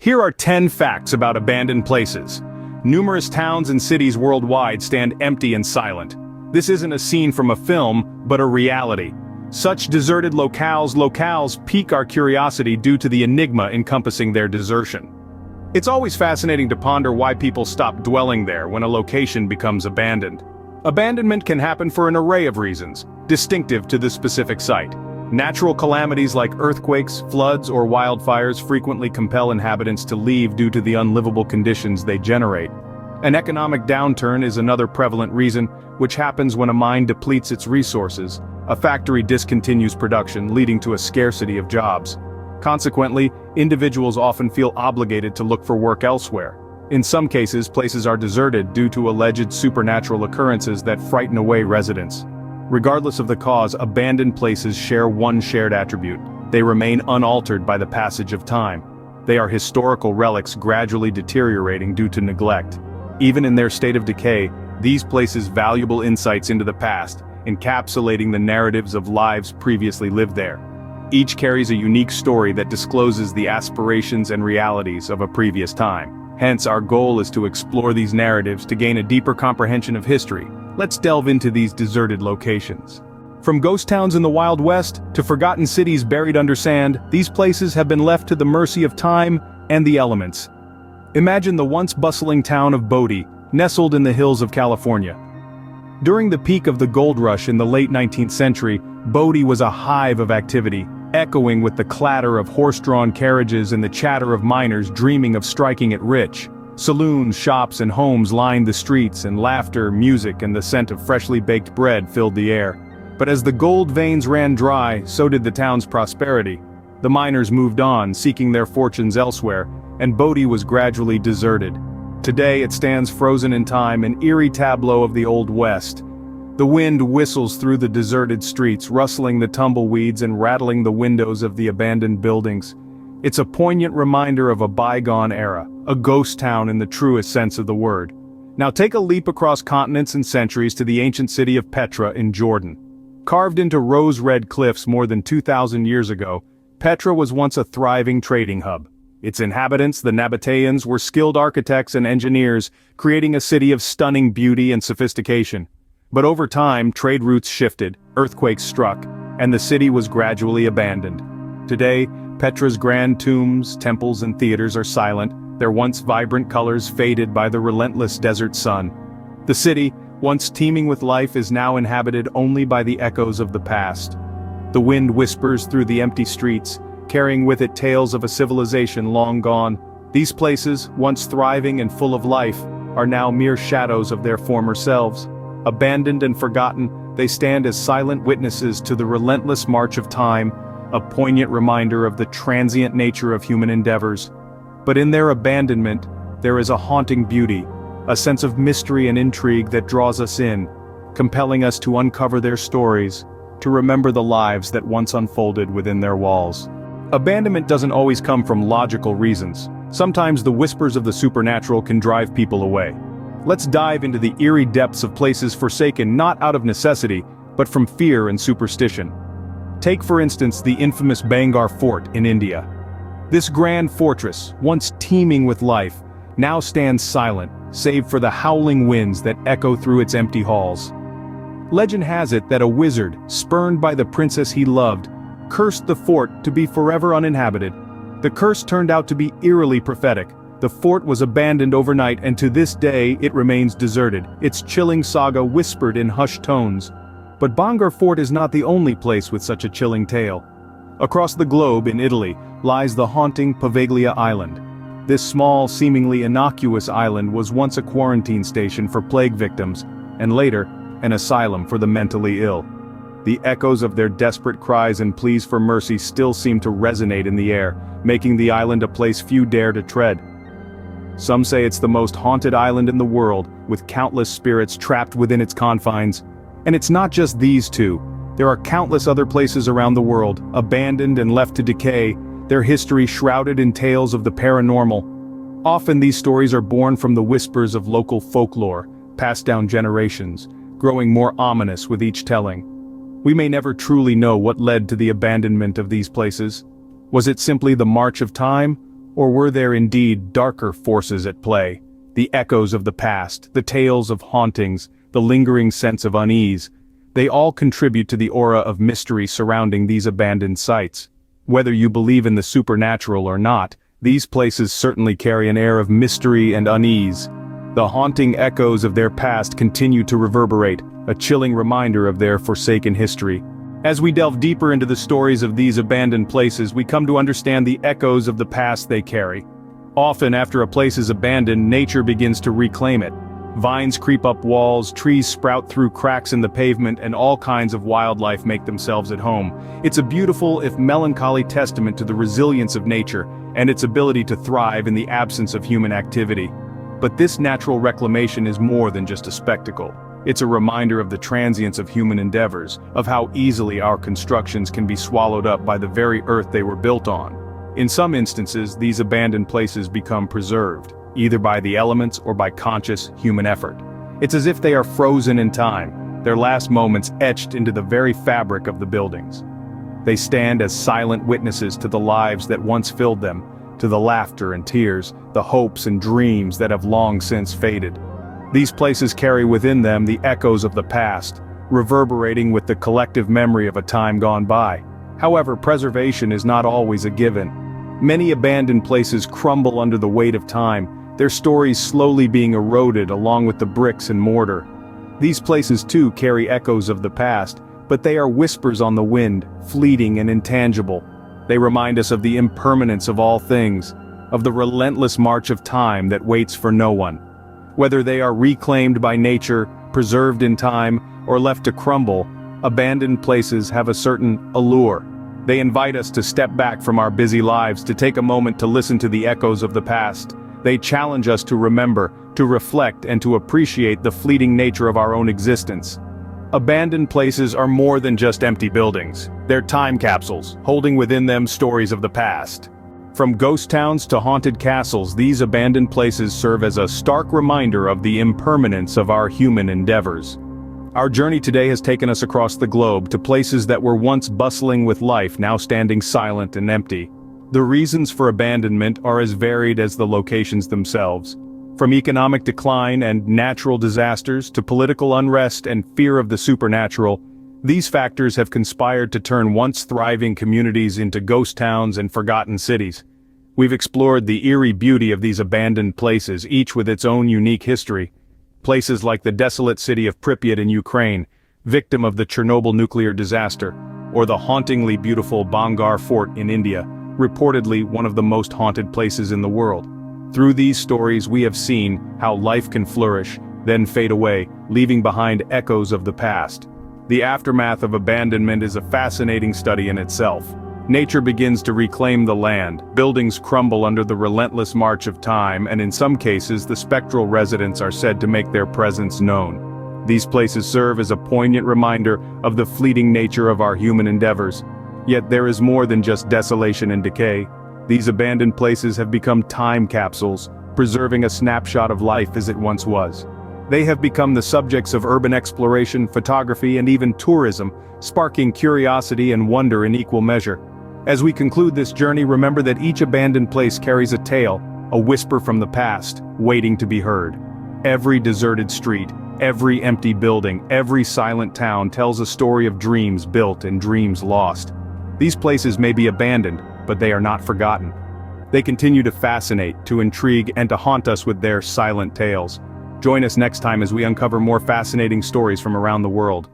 Here are 10 facts about abandoned places. Numerous towns and cities worldwide stand empty and silent. This isn't a scene from a film, but a reality. Such deserted locales pique our curiosity due to the enigma encompassing their desertion. It's always fascinating to ponder why people stop dwelling there when a location becomes abandoned. Abandonment can happen for an array of reasons, distinctive to the specific site. Natural calamities like earthquakes, floods, or wildfires frequently compel inhabitants to leave due to the unlivable conditions they generate. An economic downturn is another prevalent reason, which happens when a mine depletes its resources, a factory discontinues production, leading to a scarcity of jobs. Consequently, individuals often feel obligated to look for work elsewhere. In some cases, places are deserted due to alleged supernatural occurrences that frighten away residents. Regardless of the cause, abandoned places share one shared attribute: they remain unaltered by the passage of time. They are historical relics gradually deteriorating due to neglect. Even in their state of decay, these places valuable insights into the past, encapsulating the narratives of lives previously lived there. Each carries a unique story that discloses the aspirations and realities of a previous time. Hence, our goal is to explore these narratives to gain a deeper comprehension of history. Let's delve into these deserted locations. From ghost towns in the Wild West to forgotten cities buried under sand, these places have been left to the mercy of time and the elements. Imagine the once bustling town of Bodie, nestled in the hills of California. During the peak of the gold rush in the late 19th century, Bodie was a hive of activity, echoing with the clatter of horse-drawn carriages and the chatter of miners dreaming of striking it rich. Saloons, shops, and homes lined the streets, and laughter, music, and the scent of freshly baked bread filled the air. But as the gold veins ran dry, so did the town's prosperity. The miners moved on, seeking their fortunes elsewhere, and Bodie was gradually deserted. Today it stands frozen in time, an eerie tableau of the Old West. The wind whistles through the deserted streets, rustling the tumbleweeds and rattling the windows of the abandoned buildings. It's a poignant reminder of a bygone era, a ghost town in the truest sense of the word. Now take a leap across continents and centuries to the ancient city of Petra in Jordan. Carved into rose-red cliffs more than 2,000 years ago, Petra was once a thriving trading hub. Its inhabitants, the Nabateans, were skilled architects and engineers, creating a city of stunning beauty and sophistication. But over time, trade routes shifted, earthquakes struck, and the city was gradually abandoned. Today, Petra's grand tombs, temples, and theaters are silent, their once vibrant colors faded by the relentless desert sun. The city, once teeming with life, is now inhabited only by the echoes of the past. The wind whispers through the empty streets, carrying with it tales of a civilization long gone. These places, once thriving and full of life, are now mere shadows of their former selves. Abandoned and forgotten, they stand as silent witnesses to the relentless march of time, a poignant reminder of the transient nature of human endeavors. But in their abandonment, there is a haunting beauty, a sense of mystery and intrigue that draws us in, compelling us to uncover their stories, to remember the lives that once unfolded within their walls. Abandonment doesn't always come from logical reasons. Sometimes the whispers of the supernatural can drive people away. Let's dive into the eerie depths of places forsaken not out of necessity, but from fear and superstition. Take for instance the infamous Bangalore Fort in India. This grand fortress, once teeming with life, now stands silent, save for the howling winds that echo through its empty halls. Legend has it that a wizard, spurned by the princess he loved, cursed the fort to be forever uninhabited. The curse turned out to be eerily prophetic. The fort was abandoned overnight, and to this day it remains deserted, its chilling saga whispered in hushed tones. But Bangalore Fort is not the only place with such a chilling tale. Across the globe in Italy lies the haunting Poveglia Island. This small, seemingly innocuous island was once a quarantine station for plague victims, and later, an asylum for the mentally ill. The echoes of their desperate cries and pleas for mercy still seem to resonate in the air, making the island a place few dare to tread. Some say it's the most haunted island in the world, with countless spirits trapped within its confines. And it's not just these two. There are countless other places around the world, abandoned and left to decay, their history shrouded in tales of the paranormal. Often these stories are born from the whispers of local folklore, passed down generations, growing more ominous with each telling. We may never truly know what led to the abandonment of these places. Was it simply the march of time, Or were there indeed darker forces at play? The echoes of the past, the tales of hauntings, the lingering sense of unease, they all contribute to the aura of mystery surrounding these abandoned sites. Whether you believe in the supernatural or not, these places certainly carry an air of mystery and unease. The haunting echoes of their past continue to reverberate, a chilling reminder of their forsaken history. As we delve deeper into the stories of these abandoned places, we come to understand the echoes of the past they carry. Often after a place is abandoned, nature begins to reclaim it. Vines creep up walls, trees sprout through cracks in the pavement, and all kinds of wildlife make themselves at home. It's a beautiful, if melancholy, testament to the resilience of nature and its ability to thrive in the absence of human activity. But this natural reclamation is more than just a spectacle. It's a reminder of the transience of human endeavors, of how easily our constructions can be swallowed up by the very earth they were built on. In some instances, these abandoned places become preserved, either by the elements or by conscious human effort. It's as if they are frozen in time, their last moments etched into the very fabric of the buildings. They stand as silent witnesses to the lives that once filled them, to the laughter and tears, the hopes and dreams that have long since faded. These places carry within them the echoes of the past, reverberating with the collective memory of a time gone by. However, preservation is not always a given. Many abandoned places crumble under the weight of time, their stories slowly being eroded along with the bricks and mortar. These places too carry echoes of the past, but they are whispers on the wind, fleeting and intangible. They remind us of the impermanence of all things, of the relentless march of time that waits for no one. Whether they are reclaimed by nature, preserved in time, or left to crumble, abandoned places have a certain allure. They invite us to step back from our busy lives, to take a moment to listen to the echoes of the past. They challenge us to remember, to reflect, and to appreciate the fleeting nature of our own existence. Abandoned places are more than just empty buildings. They're time capsules, holding within them stories of the past. From ghost towns to haunted castles, these abandoned places serve as a stark reminder of the impermanence of our human endeavors. Our journey today has taken us across the globe to places that were once bustling with life, now standing silent and empty. The reasons for abandonment are as varied as the locations themselves. From economic decline and natural disasters to political unrest and fear of the supernatural, these factors have conspired to turn once thriving communities into ghost towns and forgotten cities. We've explored the eerie beauty of these abandoned places, each with its own unique history. Places like the desolate city of Pripyat in Ukraine, victim of the Chernobyl nuclear disaster, or the hauntingly beautiful Bangar Fort in India, reportedly one of the most haunted places in the world. Through these stories we have seen how life can flourish, then fade away, leaving behind echoes of the past. The aftermath of abandonment is a fascinating study in itself. Nature begins to reclaim the land, buildings crumble under the relentless march of time, and in some cases the spectral residents are said to make their presence known. These places serve as a poignant reminder of the fleeting nature of our human endeavors. Yet there is more than just desolation and decay. These abandoned places have become time capsules, preserving a snapshot of life as it once was. They have become the subjects of urban exploration, photography, and even tourism, sparking curiosity and wonder in equal measure. As we conclude this journey, remember that each abandoned place carries a tale, a whisper from the past, waiting to be heard. Every deserted street, every empty building, every silent town tells a story of dreams built and dreams lost. These places may be abandoned, but they are not forgotten. They continue to fascinate, to intrigue, and to haunt us with their silent tales. Join us next time as we uncover more fascinating stories from around the world.